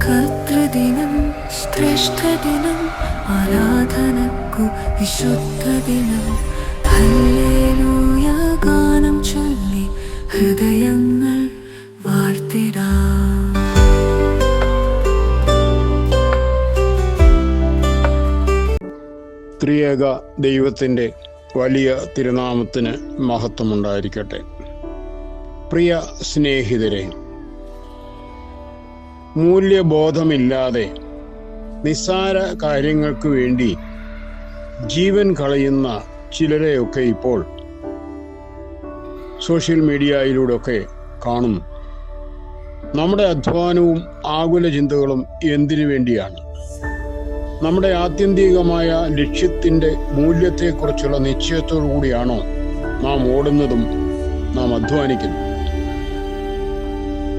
കർത്തൃദിനം, ശ്രേഷ്ഠദിനം, ആരാധനക്കു വിശുദ്ധദിനം. Hallelujah ഗാനം ചൊല്ലി ഹൃദയങ്ങൾ വാഴ്ത്തിടാം. ത്രിയേക ദൈവത്തിൻ്റെ വലിയ തിരുനാമത്തിന് മഹത്വമുണ്ടായിരിക്കട്ടെ. പ്രിയ സ്നേഹിതരെ, മൂല്യബോധമില്ലാതെ നിസ്സാര കാര്യങ്ങൾക്ക് വേണ്ടി ജീവൻ കളയുന്ന ചിലരെയൊക്കെ ഇപ്പോൾ സോഷ്യൽ മീഡിയയിലൂടെയൊക്കെ കാണുന്നു. നമ്മുടെ അധ്വാനവും ആകുല ചിന്തകളും എന്തിനു വേണ്ടിയാണ്? നമ്മുടെ ആത്യന്തികമായ ലക്ഷ്യത്തിൻ്റെ മൂല്യത്തെക്കുറിച്ചുള്ള നിശ്ചയത്തോടു കൂടിയാണോ നാം ഓടുന്നതും നാം അധ്വാനിക്കുന്നു?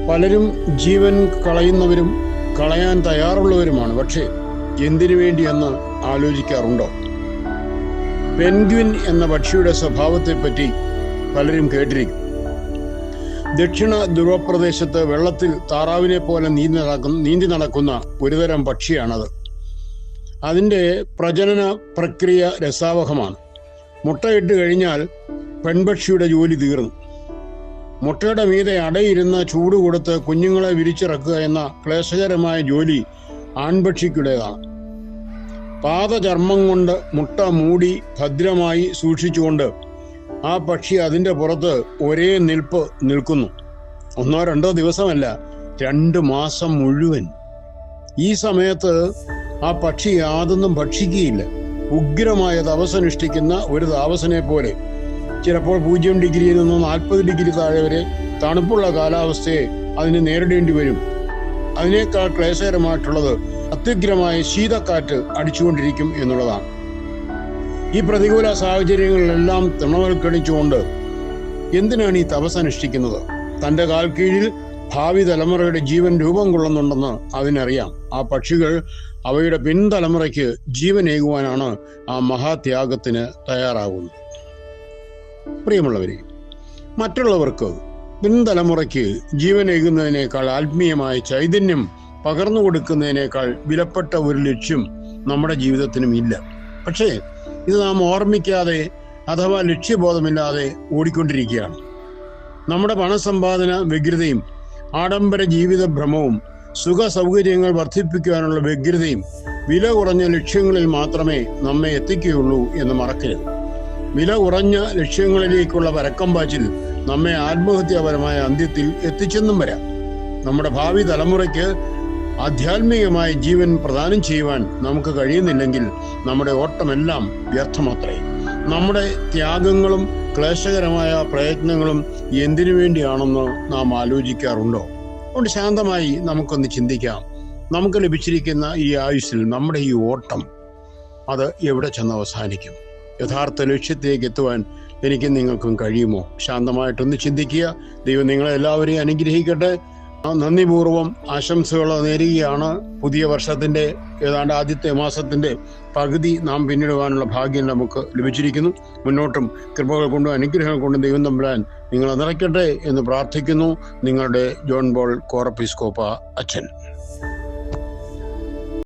പലരും ജീവൻ കളയുന്നവരും കളയാൻ തയ്യാറുള്ളവരുമാണ്. പക്ഷേ എന്തിനു വേണ്ടിയെന്ന് ആലോചിക്കാറുണ്ടോ? പെൻഗ്വിൻ എന്ന പക്ഷിയുടെ സ്വഭാവത്തെപ്പറ്റി പലരും കേട്ടിരിക്കും. ദക്ഷിണ ധ്രുവപ്രദേശത്ത് വെള്ളത്തിൽ താറാവിനെ പോലെ നീന്തി നടക്കുന്ന ഒരുതരം പക്ഷിയാണത്. അതിൻ്റെ പ്രജനന പ്രക്രിയ രസാവഹമാണ്. മുട്ടയിട്ട് കഴിഞ്ഞാൽ പെൺപക്ഷിയുടെ ജോലി തീർന്നു. മുട്ടയുടെ മീതെ അടയിരുന്ന ചൂട് കൊടുത്ത് കുഞ്ഞുങ്ങളെ വിരിച്ചിറക്കുക എന്ന ക്ലേശകരമായ ജോലി ആൺപക്ഷിക്കുടേതാണ്. പാദചർമ്മം കൊണ്ട് മുട്ട മൂടി ഭദ്രമായി സൂക്ഷിച്ചുകൊണ്ട് ആ പക്ഷി അതിൻ്റെ പുറത്ത് ഒരേ നിൽപ്പ് നിൽക്കുന്നു. 1-2 ദിവസമല്ല, 2 മാസം മുഴുവൻ. ഈ സമയത്ത് ആ പക്ഷി യാതൊന്നും ഭക്ഷിക്കുകയില്ല. ഉഗ്രമായ തപസ്സനുഷ്ഠിക്കുന്ന ഒരു താപസനെ പോലെ ചിലപ്പോൾ 0 ഡിഗ്രിയിൽ നിന്ന് 40 ഡിഗ്രി താഴെ വരെ തണുപ്പുള്ള കാലാവസ്ഥയെ അതിന് നേരിടേണ്ടി വരും. അതിനേക്കാൾ ക്ലേശകരമായിട്ടുള്ളത് അത്യുഗ്രമായ ശീതക്കാറ്റ് അടിച്ചുകൊണ്ടിരിക്കും എന്നുള്ളതാണ്. ഈ പ്രതികൂല സാഹചര്യങ്ങളിലെല്ലാം തൃണവൽക്കരിച്ചുകൊണ്ട് എന്തിനാണ് ഈ തപസ്സനുഷ്ഠിക്കുന്നത്? തൻ്റെ കാൽ കീഴിൽ ഭാവി തലമുറയുടെ ജീവൻ രൂപം കൊള്ളുന്നുണ്ടെന്ന് അതിനറിയാം. ആ പക്ഷികൾ അവയുടെ പിൻതലമുറയ്ക്ക് ജീവനേകുവാനാണ് ആ മഹാത്യാഗത്തിന് തയ്യാറാകുന്നത്. പ്രിയമുള്ളവരെ, മറ്റുള്ളവർക്ക് പിൻതലമുറയ്ക്ക് ജീവനേകുന്നതിനേക്കാൾ ആത്മീയമായ ചൈതന്യം പകർന്നു കൊടുക്കുന്നതിനേക്കാൾ വിലപ്പെട്ട ഒരു ലക്ഷ്യം നമ്മുടെ ജീവിതത്തിനും ഇല്ല. പക്ഷേ ഇത് നാം ഓർമ്മിക്കാതെ അഥവാ ലക്ഷ്യബോധമില്ലാതെ ഓടിക്കൊണ്ടിരിക്കുകയാണ്. നമ്മുടെ പണസമ്പാദന വ്യഗ്രതയും ആഡംബര ജീവിത ഭ്രമവും സുഖ സൗകര്യങ്ങൾ വർദ്ധിപ്പിക്കുവാനുള്ള വ്യഗ്രതയും വില കുറഞ്ഞ ലക്ഷ്യങ്ങളിൽ മാത്രമേ നമ്മെ എത്തിക്കുകയുള്ളൂ എന്ന് മറക്കരുത്. വില കുറഞ്ഞ ലക്ഷ്യങ്ങളിലേക്കുള്ള പരക്കംപാച്ചിൽ നമ്മെ ആത്മഹത്യാപരമായ അന്ത്യത്തിൽ എത്തിച്ചെന്നും വരാം. നമ്മുടെ ഭാവി തലമുറയ്ക്ക് ആധ്യാത്മികമായ ജീവൻ പ്രദാനം ചെയ്യുവാൻ നമുക്ക് കഴിയുന്നില്ലെങ്കിൽ നമ്മുടെ ഓട്ടമെല്ലാം വ്യർത്ഥമത്രേ. നമ്മുടെ ത്യാഗങ്ങളും ക്ലേശകരമായ പ്രയത്നങ്ങളും എന്തിനു വേണ്ടിയാണെന്ന് നാം ആലോചിക്കാറുണ്ടോ? അതുകൊണ്ട് ശാന്തമായി നമുക്കൊന്ന് ചിന്തിക്കാം. നമുക്ക് ലഭിച്ചിരിക്കുന്ന ഈ ആയുസ്സിൽ നമ്മുടെ ഈ ഓട്ടം അത് എവിടെ ചെന്ന് അവസാനിക്കും? യഥാർത്ഥ ലക്ഷ്യത്തിലേക്ക് എത്തുവാൻ എനിക്കും നിങ്ങൾക്കും കഴിയുമോ? ശാന്തമായിട്ടൊന്ന് ചിന്തിക്കുക. ദൈവം നിങ്ങളെ എല്ലാവരെയും അനുഗ്രഹിക്കട്ടെ. നന്ദിപൂർവ്വം ആശംസകൾ നേരുകയാണ്. പുതിയ വർഷത്തിൻ്റെ ഏതാണ്ട് ആദ്യത്തെ മാസത്തിൻ്റെ പകുതി നാം പിന്നിടുവാനുള്ള ഭാഗ്യം നമുക്ക് ലഭിച്ചിരിക്കുന്നു. മുന്നോട്ടും കൃപകൾ കൊണ്ടും അനുഗ്രഹങ്ങൾ കൊണ്ടും ദൈവം തമ്പുരാൻ നിങ്ങളെ നിറയ്ക്കട്ടെ എന്ന് പ്രാർത്ഥിക്കുന്നു. നിങ്ങളുടെ ജോൺ ബോൾ കോറപ്പിസ്കോപ്പ അച്ഛൻ.